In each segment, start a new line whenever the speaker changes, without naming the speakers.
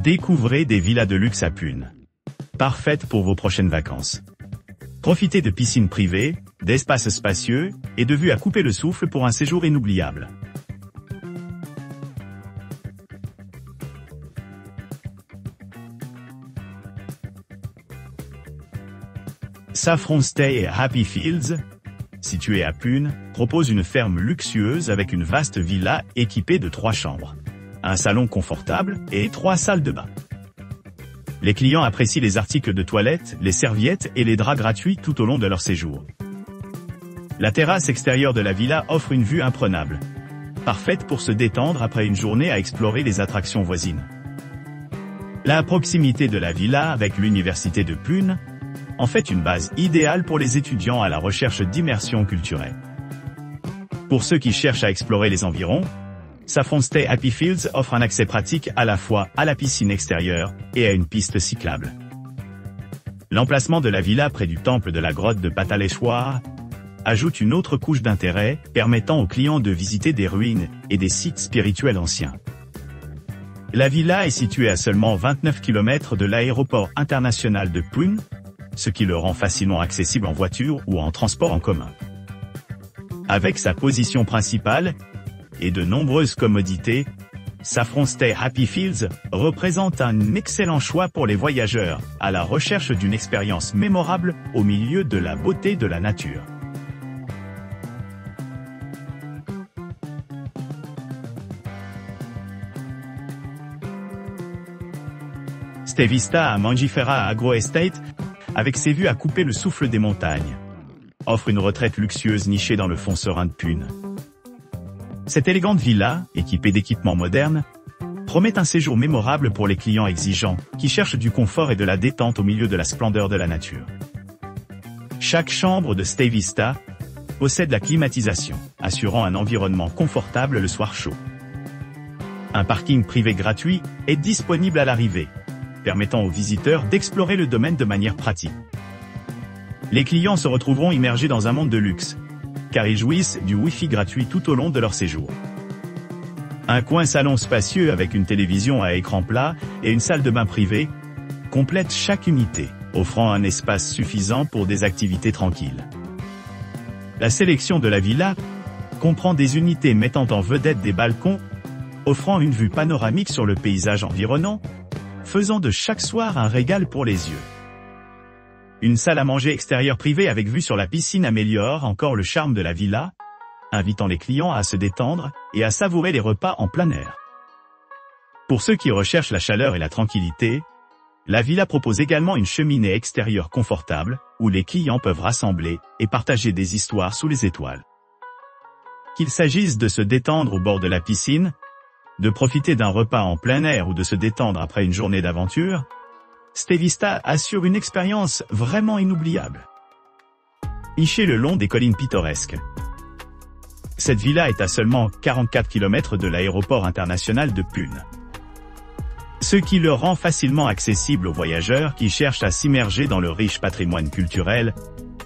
Découvrez des villas de luxe à Pune. Parfaites pour vos prochaines vacances. Profitez de piscines privées, d'espaces spacieux et de vues à couper le souffle pour un séjour inoubliable. Saffron Stay et Happy Fields, situé à Pune, propose une ferme luxueuse avec une vaste villa équipée de 3 chambres, un salon confortable et 3 salles de bain. Les clients apprécient les articles de toilette, les serviettes et les draps gratuits tout au long de leur séjour. La terrasse extérieure de la villa offre une vue imprenable, parfaite pour se détendre après une journée à explorer les attractions voisines. La proximité de la villa avec l'université de Pune en fait une base idéale pour les étudiants à la recherche d'immersion culturelle. Pour ceux qui cherchent à explorer les environs, Saffron Stay Happy Fields offre un accès pratique à la fois à la piscine extérieure et à une piste cyclable. L'emplacement de la villa près du temple de la grotte de Pataleshwar ajoute une autre couche d'intérêt, permettant aux clients de visiter des ruines et des sites spirituels anciens. La villa est située à seulement 29 km de l'aéroport international de Pune, ce qui le rend facilement accessible en voiture ou en transport en commun. Avec sa position principale et de nombreuses commodités, Saffron Stay Happy Fields représente un excellent choix pour les voyageurs à la recherche d'une expérience mémorable au milieu de la beauté de la nature. Stay Vista à Mangifera Agro Estate, avec ses vues à couper le souffle des montagnes, offre une retraite luxueuse nichée dans le fond serein de Pune. Cette élégante villa, équipée d'équipements modernes, promet un séjour mémorable pour les clients exigeants, qui cherchent du confort et de la détente au milieu de la splendeur de la nature. Chaque chambre de Stay Vista possède la climatisation, assurant un environnement confortable le soir chaud. Un parking privé gratuit est disponible à l'arrivée, permettant aux visiteurs d'explorer le domaine de manière pratique. Les clients se retrouveront immergés dans un monde de luxe, car ils jouissent du Wi-Fi gratuit tout au long de leur séjour. Un coin salon spacieux avec une télévision à écran plat et une salle de bain privée complète chaque unité, offrant un espace suffisant pour des activités tranquilles. La sélection de la villa comprend des unités mettant en vedette des balcons, offrant une vue panoramique sur le paysage environnant, faisant de chaque soir un régal pour les yeux. Une salle à manger extérieure privée avec vue sur la piscine améliore encore le charme de la villa, invitant les clients à se détendre et à savourer les repas en plein air. Pour ceux qui recherchent la chaleur et la tranquillité, la villa propose également une cheminée extérieure confortable, où les clients peuvent rassembler et partager des histoires sous les étoiles. Qu'il s'agisse de se détendre au bord de la piscine, de profiter d'un repas en plein air ou de se détendre après une journée d'aventure, Stay Vista assure une expérience vraiment inoubliable. Nichée le long des collines pittoresques. Cette villa est à seulement 44 km de l'aéroport international de Pune, ce qui le rend facilement accessible aux voyageurs qui cherchent à s'immerger dans le riche patrimoine culturel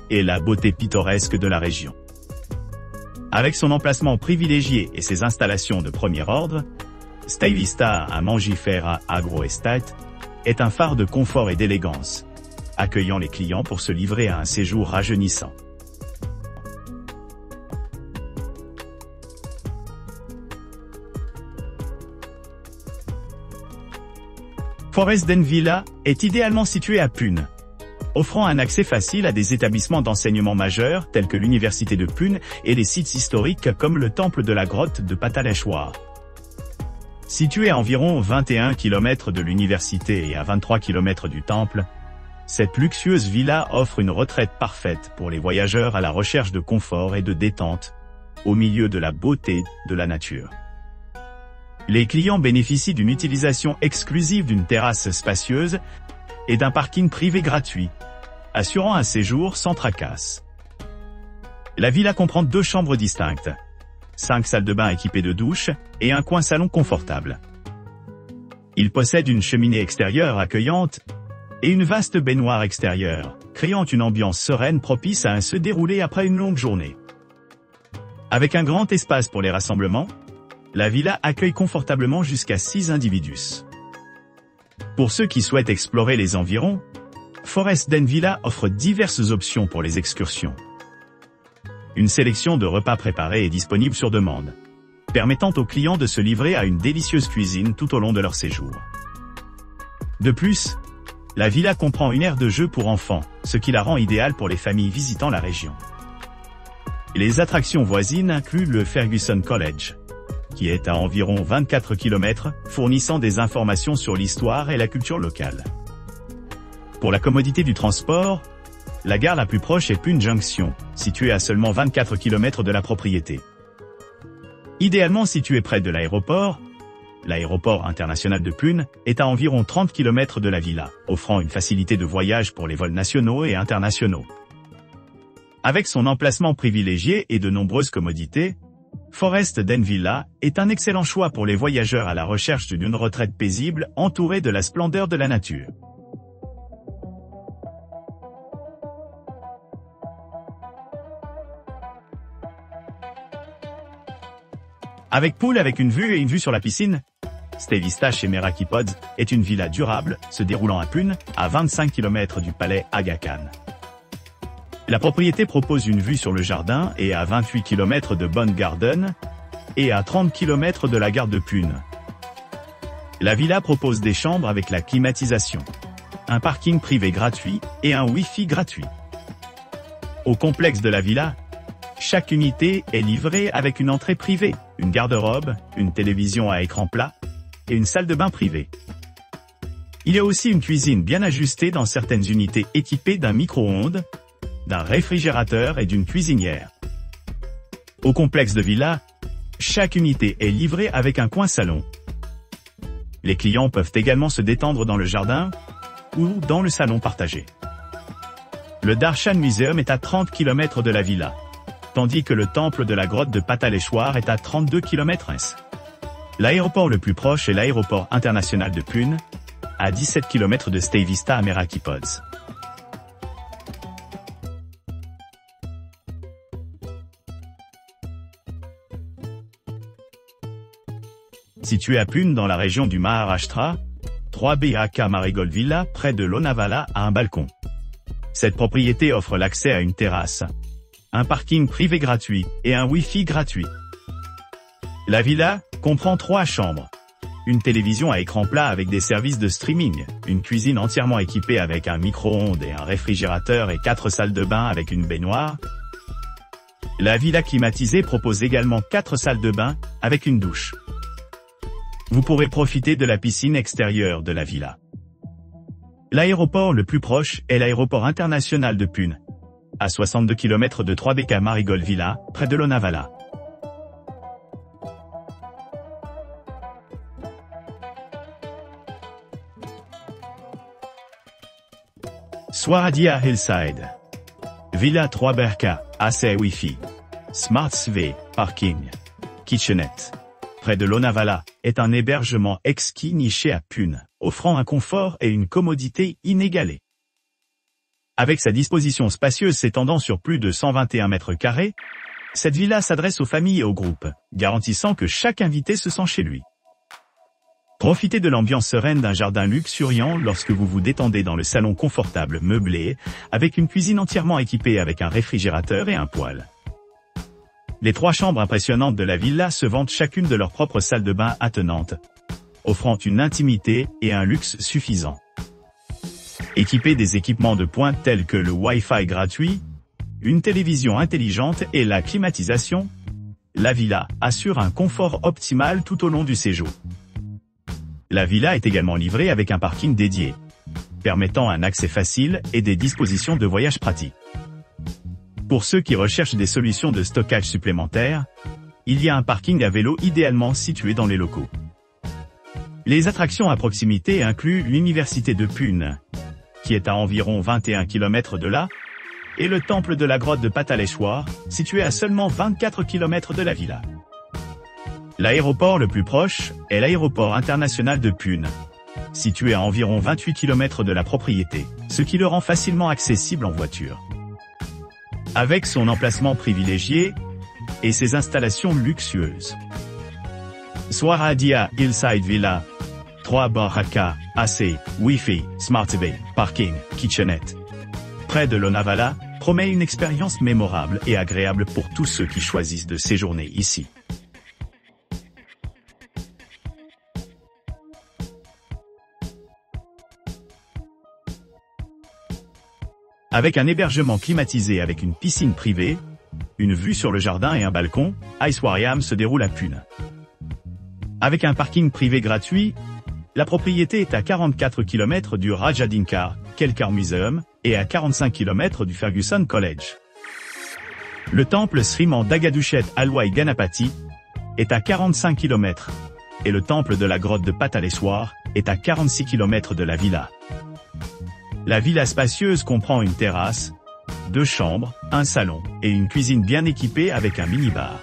et la beauté pittoresque de la région. Avec son emplacement privilégié et ses installations de premier ordre, Stay Vista à Mangifera Agro Estate est un phare de confort et d'élégance, accueillant les clients pour se livrer à un séjour rajeunissant. Foresden Villa est idéalement situé à Pune, offrant un accès facile à des établissements d'enseignement majeurs tels que l'université de Pune et les sites historiques comme le temple de la grotte de Pataleshwar. Située à environ 21 km de l'université et à 23 km du temple, cette luxueuse villa offre une retraite parfaite pour les voyageurs à la recherche de confort et de détente, au milieu de la beauté de la nature. Les clients bénéficient d'une utilisation exclusive d'une terrasse spacieuse et d'un parking privé gratuit, assurant un séjour sans tracasse. La villa comprend 2 chambres distinctes, 5 salles de bain équipées de douches et un coin salon confortable. Il possède une cheminée extérieure accueillante et une vaste baignoire extérieure, créant une ambiance sereine propice à se dérouler après une longue journée. Avec un grand espace pour les rassemblements, la villa accueille confortablement jusqu'à 6 individus. Pour ceux qui souhaitent explorer les environs, Forest Den Villa offre diverses options pour les excursions. Une sélection de repas préparés est disponible sur demande, permettant aux clients de se livrer à une délicieuse cuisine tout au long de leur séjour. De plus, la villa comprend une aire de jeu pour enfants, ce qui la rend idéale pour les familles visitant la région. Les attractions voisines incluent le Ferguson College, qui est à environ 24 km, fournissant des informations sur l'histoire et la culture locale. Pour la commodité du transport, la gare la plus proche est Pune Junction, située à seulement 24 km de la propriété. Idéalement situé près de l'aéroport international de Pune est à environ 30 km de la villa, offrant une facilité de voyage pour les vols nationaux et internationaux. Avec son emplacement privilégié et de nombreuses commodités, Forest Den Villa est un excellent choix pour les voyageurs à la recherche d'une retraite paisible entourée de la splendeur de la nature. Avec pool avec une vue sur la piscine, Stay Vista chez Meraki Pods est une villa durable, se déroulant à Pune, à 25 km du palais Aga Khan. La propriété propose une vue sur le jardin et à 28 km de Bond Garden, et à 30 km de la gare de Pune. La villa propose des chambres avec la climatisation, un parking privé gratuit et un Wi-Fi gratuit. Au complexe de la villa, chaque unité est livrée avec une entrée privée, une garde-robe, une télévision à écran plat et une salle de bain privée. Il y a aussi une cuisine bien ajustée dans certaines unités équipées d'un micro-ondes, d'un réfrigérateur et d'une cuisinière. Au complexe de villa, chaque unité est livrée avec un coin salon. Les clients peuvent également se détendre dans le jardin ou dans le salon partagé. Le Darshan Museum est à 30 km de la villa, tandis que le temple de la grotte de Pataleshwar est à 32 km. L'aéroport le plus proche est l'aéroport international de Pune, à 17 km de Stay Vista à Meraki Pods. Situé à Pune dans la région du Maharashtra, 3BAK Marigold Villa près de Lonavala a un balcon. Cette propriété offre l'accès à une terrasse, un parking privé gratuit et un Wi-Fi gratuit. La villa comprend 3 chambres, une télévision à écran plat avec des services de streaming, une cuisine entièrement équipée avec un micro-ondes et un réfrigérateur et 4 salles de bain avec une baignoire. La villa climatisée propose également 4 salles de bain avec une douche. Vous pourrez profiter de la piscine extérieure de la villa. L'aéroport le plus proche est l'aéroport international de Pune, à 62 km de 3BK Marigold Villa, près de Lonavala. Swaradia Hillside. Villa 3BK, AC Wi-Fi. Smart SV, Parking. Kitchenette. Près de Lonavala, est un hébergement exquis niché à Pune, offrant un confort et une commodité inégalés. Avec sa disposition spacieuse s'étendant sur plus de 121 mètres carrés, cette villa s'adresse aux familles et aux groupes, garantissant que chaque invité se sent chez lui. Profitez de l'ambiance sereine d'un jardin luxuriant lorsque vous vous détendez dans le salon confortable meublé, avec une cuisine entièrement équipée avec un réfrigérateur et un poêle. Les 3 chambres impressionnantes de la villa se vantent chacune de leur propre salle de bain attenante, offrant une intimité et un luxe suffisant. Équipée des équipements de pointe tels que le Wi-Fi gratuit, une télévision intelligente et la climatisation, la villa assure un confort optimal tout au long du séjour. La villa est également livrée avec un parking dédié, permettant un accès facile et des dispositions de voyage pratiques. Pour ceux qui recherchent des solutions de stockage supplémentaires, il y a un parking à vélo idéalement situé dans les locaux. Les attractions à proximité incluent l'université de Pune, qui est à environ 21 km de là, et le temple de la grotte de Pataleshwar, situé à seulement 24 km de la villa. L'aéroport le plus proche est l'aéroport international de Pune, situé à environ 28 km de la propriété, ce qui le rend facilement accessible en voiture. Avec son emplacement privilégié et ses installations luxueuses. Swaradia Hillside Villa, 3 Baraka, AC, Wi-Fi, Smart TV, Parking, Kitchenette. Près de Lonavala, promet une expérience mémorable et agréable pour tous ceux qui choisissent de séjourner ici. Avec un hébergement climatisé avec une piscine privée, une vue sur le jardin et un balcon, Icewariam se déroule à Pune. Avec un parking privé gratuit, la propriété est à 44 km du Rajadinkar, Kelkar Museum, et à 45 km du Ferguson College. Le temple Sriman Dagadushet Alwai Ganapati est à 45 km, et le temple de la grotte de Pataleswar est à 46 km de la villa. La villa spacieuse comprend une terrasse, 2 chambres, un salon, et une cuisine bien équipée avec un mini-bar.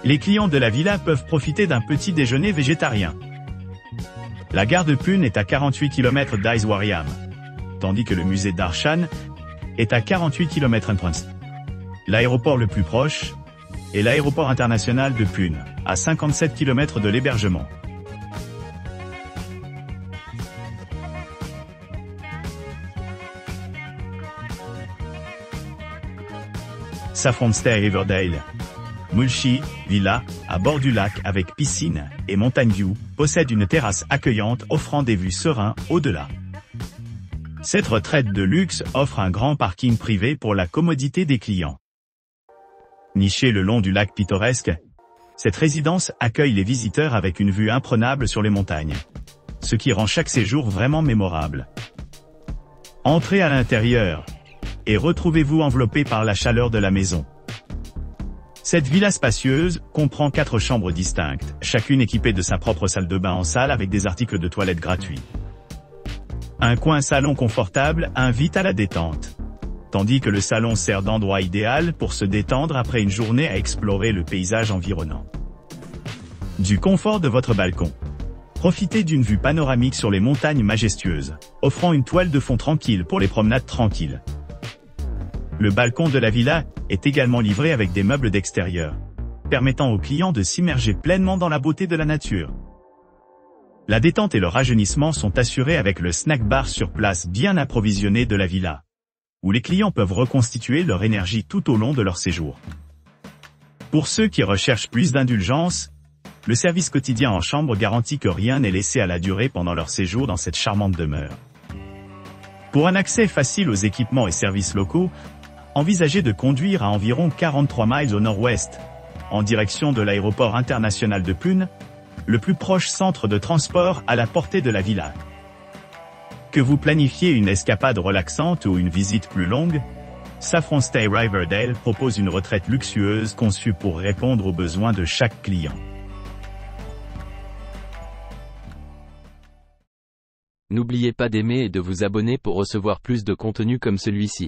Les clients de la villa peuvent profiter d'un petit déjeuner végétarien. La gare de Pune est à 48 km d'Icewariam, tandis que le musée d'Arshan est à 48 km. L'aéroport le plus proche est l'aéroport international de Pune, à 57 km de l'hébergement. Saffron Stay Riverdale. Mulchi, villa, à bord du lac avec piscine et montagne view, possède une terrasse accueillante offrant des vues sereines au-delà. Cette retraite de luxe offre un grand parking privé pour la commodité des clients. Nichée le long du lac pittoresque, cette résidence accueille les visiteurs avec une vue imprenable sur les montagnes, ce qui rend chaque séjour vraiment mémorable. Entrez à l'intérieur et retrouvez-vous enveloppé par la chaleur de la maison. Cette villa spacieuse comprend 4 chambres distinctes, chacune équipée de sa propre salle de bain en salle avec des articles de toilette gratuits. Un coin salon confortable invite à la détente, tandis que le salon sert d'endroit idéal pour se détendre après une journée à explorer le paysage environnant. Du confort de votre balcon, profitez d'une vue panoramique sur les montagnes majestueuses, offrant une toile de fond tranquille pour les promenades tranquilles. Le balcon de la villa est également livré avec des meubles d'extérieur, permettant aux clients de s'immerger pleinement dans la beauté de la nature. La détente et le rajeunissement sont assurés avec le snack bar sur place bien approvisionné de la villa, où les clients peuvent reconstituer leur énergie tout au long de leur séjour. Pour ceux qui recherchent plus d'indulgence, le service quotidien en chambre garantit que rien n'est laissé à la durée pendant leur séjour dans cette charmante demeure. Pour un accès facile aux équipements et services locaux, envisagez de conduire à environ 43 miles au nord-ouest, en direction de l'aéroport international de Pune, le plus proche centre de transport à la portée de la villa. Que vous planifiez une escapade relaxante ou une visite plus longue, Saffron Stay Riverdale propose une retraite luxueuse conçue pour répondre aux besoins de chaque client.
N'oubliez pas d'aimer et de vous abonner pour recevoir plus de contenu comme celui-ci.